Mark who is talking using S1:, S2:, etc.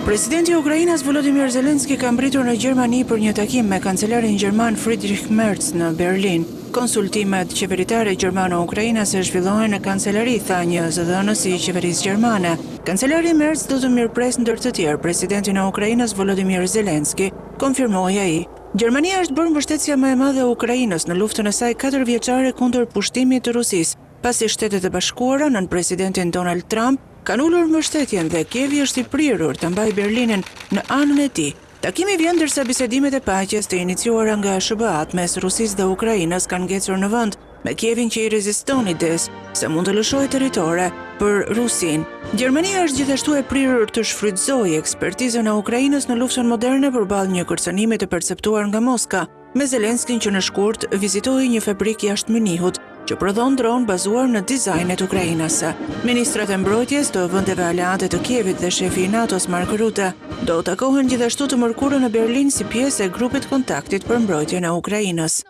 S1: Presidenti i Ukrainës Volodymyr Zelensky ka mbritur në Gjermani për një takim me kancelarin gjerman Friedrich Merz në Berlin. Konsultimet qeveritare gjermano-ukrainase zhvillohen në kancelari, tha një zëdhënës i qeverisë gjermane. Kancelari Merz do të mirëpres ndër të tjerë presidentin e Ukrainës Volodymyr Zelensky, konfirmoi ai. Gjermania është bërë mbështetësia më e madhe e Ukrainës në luftën e saj 4 vjeçare kundër pushtimit të Rusisë, pasi Shtetet e Bashkuara nën presidentin Donald Trump kanë ulur mbështetjen dhe Kievi është i prirur të mbajë Berlinin në anën e tij. Takimi vjen ndërsa bisedimet e paqes të iniciuara nga SBA-t mes Rusisë dhe Ukrainës kanë ngecur në vend, me Kievin që i reziston ides se mund të lëshojë territore për Rusinë. Gjermania është gjithashtu e prirur të shfrytëzojë ekspertizën e Ukrainës në luftën moderne përballë një kërcënimi të perceptuar nga Moska, me Zelenskyn që në shkurt vizitoi një fabrikë jashtë Mënihut që prodhon dron bazuar në dizajnet ukrainase. Ministrat e mbrojtjes të vendeve aleate të Kievit dhe shefi i NATO-s Mark Rutte do takohen gjithashtu të mërkurën në Berlin si pjesë e grupit kontaktit për mbrojtjen e Ukrainës.